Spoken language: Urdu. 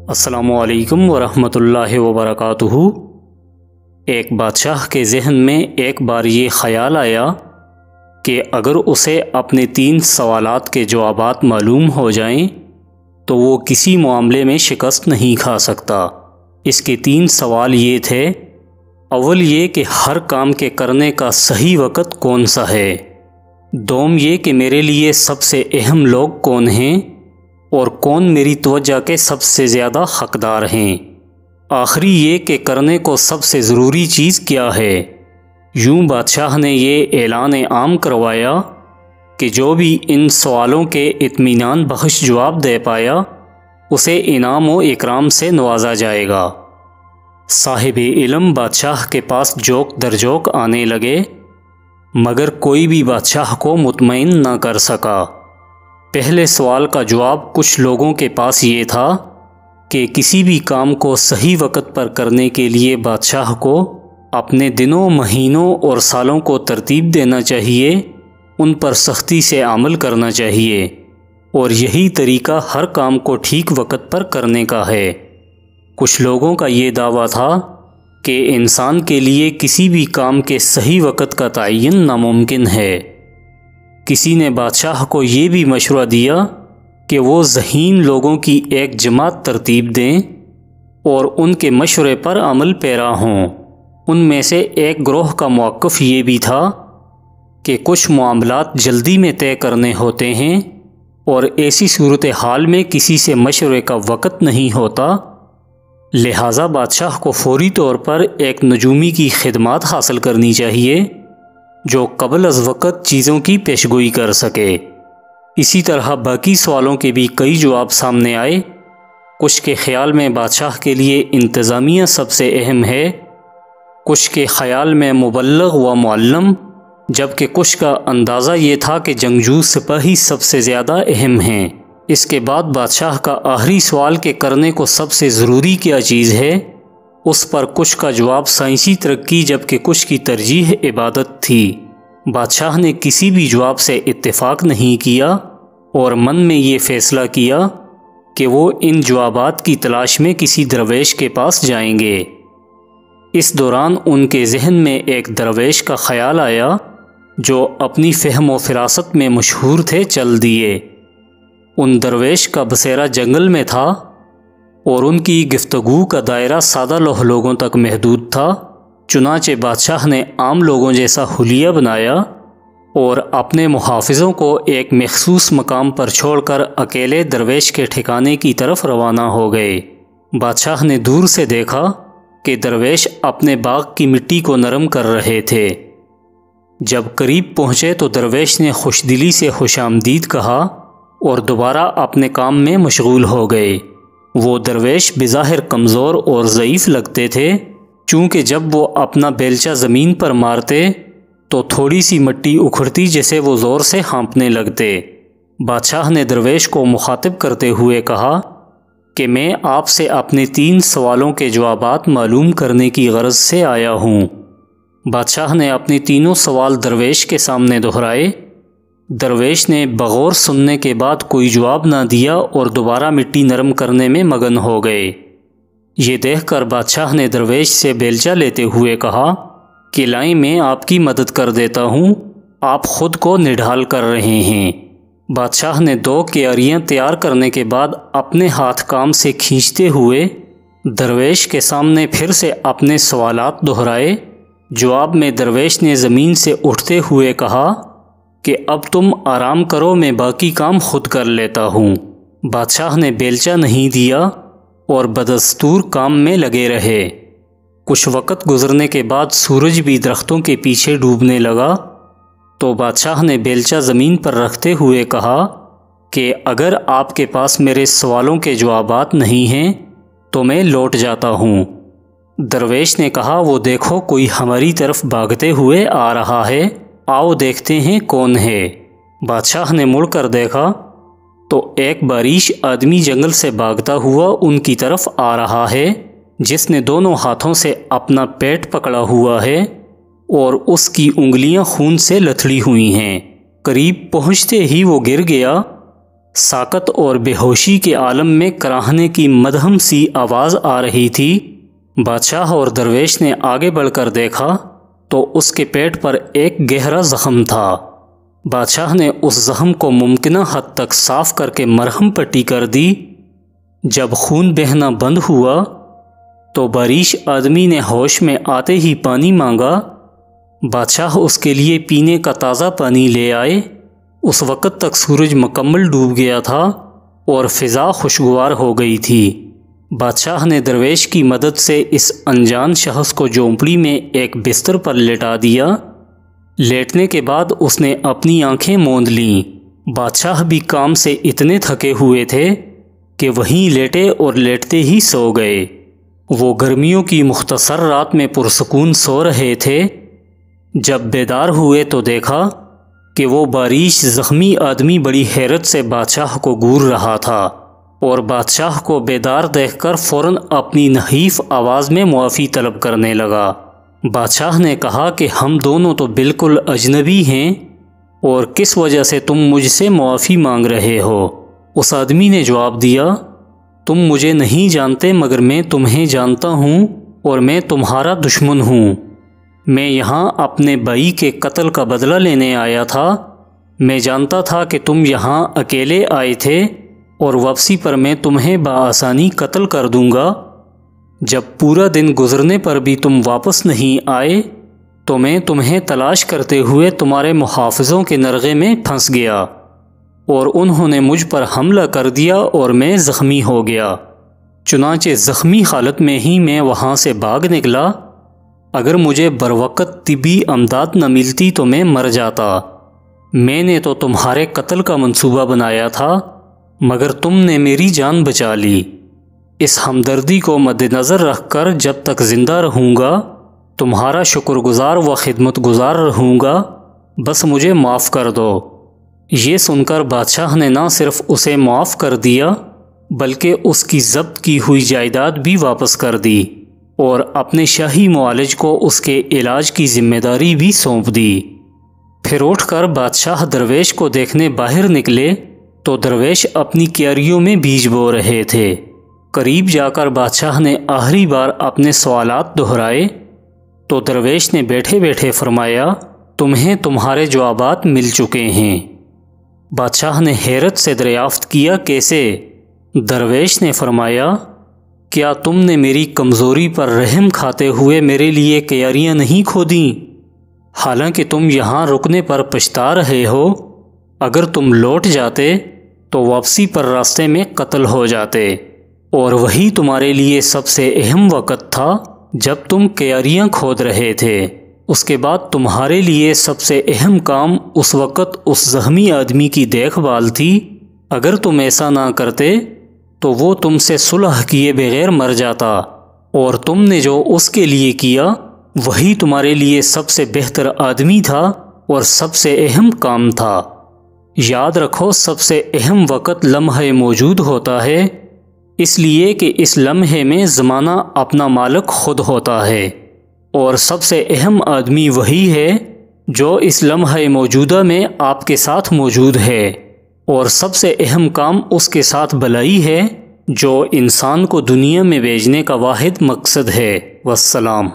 السلام علیکم ورحمۃ اللہ وبرکاتہ۔ ایک بادشاہ کے ذہن میں ایک بار یہ خیال آیا کہ اگر اسے اپنے 3 سوالات کے جوابات معلوم ہو جائیں تو وہ کسی معاملے میں شکست نہیں کھا سکتا۔ اس کے 3 سوال یہ تھے۔ اول یہ کہ ہر کام کے کرنے کا صحیح وقت کون سا ہے۔ دوم یہ کہ میرے لیے سب سے اہم لوگ کون ہیں اور کون میری توجہ کے سب سے زیادہ حقدار ہیں۔ آخری یہ کہ کرنے کو سب سے ضروری چیز کیا ہے۔ یوں بادشاہ نے یہ اعلان عام کروایا کہ جو بھی ان سوالوں کے اطمینان بخش جواب دے پایا اسے انعام و اکرام سے نوازا جائے گا۔ صاحب علم بادشاہ کے پاس جوک در جوک آنے لگے، مگر کوئی بھی بادشاہ کو مطمئن نہ کر سکا۔ پہلے سوال کا جواب کچھ لوگوں کے پاس یہ تھا کہ کسی بھی کام کو صحیح وقت پر کرنے کے لیے بادشاہ کو اپنے دنوں، مہینوں اور سالوں کو ترتیب دینا چاہیے، ان پر سختی سے عمل کرنا چاہیے، اور یہی طریقہ ہر کام کو ٹھیک وقت پر کرنے کا ہے۔ کچھ لوگوں کا یہ دعویٰ تھا کہ انسان کے لیے کسی بھی کام کے صحیح وقت کا تعین ناممکن ہے۔ کسی نے بادشاہ کو یہ بھی مشورہ دیا کہ وہ ذہین لوگوں کی ایک جماعت ترتیب دیں اور ان کے مشورے پر عمل پیرا ہوں۔ ان میں سے ایک گروہ کا موقف یہ بھی تھا کہ کچھ معاملات جلدی میں طے کرنے ہوتے ہیں اور ایسی صورتحال میں کسی سے مشورے کا وقت نہیں ہوتا، لہٰذا بادشاہ کو فوری طور پر ایک نجومی کی خدمات حاصل کرنی چاہیے جو قبل از وقت چیزوں کی پیشگوئی کر سکے۔ اسی طرح باقی سوالوں کے بھی کئی جواب سامنے آئے۔ کچھ کے خیال میں بادشاہ کے لیے انتظامیہ سب سے اہم ہے، کچھ کے خیال میں مبلغ و معلم، جبکہ کچھ کا اندازہ یہ تھا کہ جنگجو سپاہی سب سے زیادہ اہم ہیں۔ اس کے بعد بادشاہ کا آخری سوال کہ کرنے کو سب سے ضروری کیا چیز ہے، اس پر کچھ کا جواب سائنسی ترقی جبکہ کچھ کی ترجیح عبادت تھی۔ بادشاہ نے کسی بھی جواب سے اتفاق نہیں کیا اور من میں یہ فیصلہ کیا کہ وہ ان جوابات کی تلاش میں کسی درویش کے پاس جائیں گے۔ اس دوران ان کے ذہن میں ایک درویش کا خیال آیا جو اپنی فہم و فراست میں مشہور تھے، چل دیے۔ ان درویش کا بسیرا جنگل میں تھا اور ان کی گفتگو کا دائرہ سادہ لوگوں تک محدود تھا، چنانچہ بادشاہ نے عام لوگوں جیسا حلیہ بنایا اور اپنے محافظوں کو ایک مخصوص مقام پر چھوڑ کر اکیلے درویش کے ٹھکانے کی طرف روانہ ہو گئے۔ بادشاہ نے دور سے دیکھا کہ درویش اپنے باغ کی مٹی کو نرم کر رہے تھے۔ جب قریب پہنچے تو درویش نے خوش دلی سے خوش آمدید کہا اور دوبارہ اپنے کام میں مشغول ہو گئے۔ وہ درویش بظاہر کمزور اور ضعیف لگتے تھے، چونکہ جب وہ اپنا بیلچہ زمین پر مارتے تو تھوڑی سی مٹی اکھڑتی جیسے وہ زور سے ہانپنے لگتے۔ بادشاہ نے درویش کو مخاطب کرتے ہوئے کہا کہ میں آپ سے اپنے 3 سوالوں کے جوابات معلوم کرنے کی غرض سے آیا ہوں۔ بادشاہ نے اپنے تینوں سوال درویش کے سامنے دہرائے۔ درویش نے بغور سننے کے بعد کوئی جواب نہ دیا اور دوبارہ مٹی نرم کرنے میں مگن ہو گئے۔ یہ دیکھ کر بادشاہ نے درویش سے بیلچہ لیتے ہوئے کہا کہ لائیں، میں آپ کی مدد کر دیتا ہوں، آپ خود کو نڈھال کر رہے ہیں۔ بادشاہ نے 2 کیاریاں تیار کرنے کے بعد اپنے ہاتھ کام سے کھینچتے ہوئے درویش کے سامنے پھر سے اپنے سوالات دہرائے۔ جواب میں درویش نے زمین سے اٹھتے ہوئے کہا کہ اب تم آرام کرو، میں باقی کام خود کر لیتا ہوں۔ بادشاہ نے بیلچہ نہیں دیا اور بدستور کام میں لگے رہے۔ کچھ وقت گزرنے کے بعد سورج بھی درختوں کے پیچھے ڈوبنے لگا تو بادشاہ نے بیلچہ زمین پر رکھتے ہوئے کہا کہ اگر آپ کے پاس میرے سوالوں کے جوابات نہیں ہیں تو میں لوٹ جاتا ہوں۔ درویش نے کہا، وہ دیکھو کوئی ہماری طرف بھاگتے ہوئے آ رہا ہے، آؤ دیکھتے ہیں کون ہے۔ بادشاہ نے مڑ کر دیکھا تو ایک باریش آدمی جنگل سے بھاگتا ہوا ان کی طرف آ رہا ہے، جس نے دونوں ہاتھوں سے اپنا پیٹ پکڑا ہوا ہے اور اس کی انگلیاں خون سے لتھڑی ہوئی ہیں۔ قریب پہنچتے ہی وہ گر گیا، ساکت اور بے ہوشی کے عالم میں کراہنے کی مدھم سی آواز آ رہی تھی۔ بادشاہ اور درویش نے آگے بڑھ کر دیکھا تو اس کے پیٹ پر ایک گہرا زخم تھا۔ بادشاہ نے اس زخم کو ممکنہ حد تک صاف کر کے مرہم پٹی کر دی۔ جب خون بہنا بند ہوا تو باریش آدمی نے ہوش میں آتے ہی پانی مانگا۔ بادشاہ اس کے لیے پینے کا تازہ پانی لے آئے۔ اس وقت تک سورج مکمل ڈوب گیا تھا اور فضا خوشگوار ہو گئی تھی۔ بادشاہ نے درویش کی مدد سے اس انجان شخص کو جھونپڑی میں ایک بستر پر لٹا دیا۔ لیٹنے کے بعد اس نے اپنی آنکھیں موند لیں۔ بادشاہ بھی کام سے اتنے تھکے ہوئے تھے کہ وہیں لیٹے اور لیٹتے ہی سو گئے۔ وہ گرمیوں کی مختصر رات میں پرسکون سو رہے تھے۔ جب بیدار ہوئے تو دیکھا کہ وہ باریش زخمی آدمی بڑی حیرت سے بادشاہ کو گور رہا تھا اور بادشاہ کو بیدار دیکھ کر فوراً اپنی نحیف آواز میں معافی طلب کرنے لگا۔ بادشاہ نے کہا کہ ہم دونوں تو بالکل اجنبی ہیں اور کس وجہ سے تم مجھ سے معافی مانگ رہے ہو؟ اس آدمی نے جواب دیا، تم مجھے نہیں جانتے مگر میں تمہیں جانتا ہوں اور میں تمہارا دشمن ہوں۔ میں یہاں اپنے بھائی کے قتل کا بدلہ لینے آیا تھا۔ میں جانتا تھا کہ تم یہاں اکیلے آئے تھے اور واپسی پر میں تمہیں بآسانی قتل کر دوں گا۔ جب پورا دن گزرنے پر بھی تم واپس نہیں آئے تو میں تمہیں تلاش کرتے ہوئے تمہارے محافظوں کے نرغے میں پھنس گیا اور انہوں نے مجھ پر حملہ کر دیا اور میں زخمی ہو گیا۔ چنانچہ زخمی حالت میں ہی میں وہاں سے بھاگ نکلا۔ اگر مجھے بروقت طبی امداد نہ ملتی تو میں مر جاتا۔ میں نے تو تمہارے قتل کا منصوبہ بنایا تھا مگر تم نے میری جان بچا لی۔ اس ہمدردی کو مد نظر رکھ کر جب تک زندہ رہوں گا تمہارا شکر گزار و خدمت گزار رہوں گا۔ بس مجھے معاف کر دو۔ یہ سن کر بادشاہ نے نہ صرف اسے معاف کر دیا بلکہ اس کی ضبط کی ہوئی جائیداد بھی واپس کر دی اور اپنے شاہی معالج کو اس کے علاج کی ذمہ داری بھی سونپ دی۔ پھر اٹھ کر بادشاہ درویش کو دیکھنے باہر نکلے تو درویش اپنی کیاریوں میں بیج بو رہے تھے۔ قریب جا کر بادشاہ نے آخری بار اپنے سوالات دہرائے تو درویش نے بیٹھے بیٹھے فرمایا، تمہیں تمہارے جوابات مل چکے ہیں۔ بادشاہ نے حیرت سے دریافت کیا، کیسے؟ درویش نے فرمایا، کیا تم نے میری کمزوری پر رحم کھاتے ہوئے میرے لیے کیاریاں نہیں کھودیں؟ حالانکہ تم یہاں رکنے پر پچھتا رہے ہو۔ اگر تم لوٹ جاتے تو واپسی پر راستے میں قتل ہو جاتے اور وہی تمہارے لیے سب سے اہم وقت تھا جب تم کیاریاں کھود رہے تھے۔ اس کے بعد تمہارے لیے سب سے اہم کام اس وقت اس زخمی آدمی کی دیکھ بھال تھی۔ اگر تم ایسا نہ کرتے تو وہ تم سے صلح کیے بغیر مر جاتا اور تم نے جو اس کے لیے کیا وہی تمہارے لیے سب سے بہتر آدمی تھا اور سب سے اہم کام تھا۔ یاد رکھو، سب سے اہم وقت لمحہ موجود ہوتا ہے، اس لیے کہ اس لمحے میں زمانہ اپنا مالک خود ہوتا ہے اور سب سے اہم آدمی وہی ہے جو اس لمحہ موجودہ میں آپ کے ساتھ موجود ہے، اور سب سے اہم کام اس کے ساتھ بھلائی ہے جو انسان کو دنیا میں بھیجنے کا واحد مقصد ہے۔ والسلام۔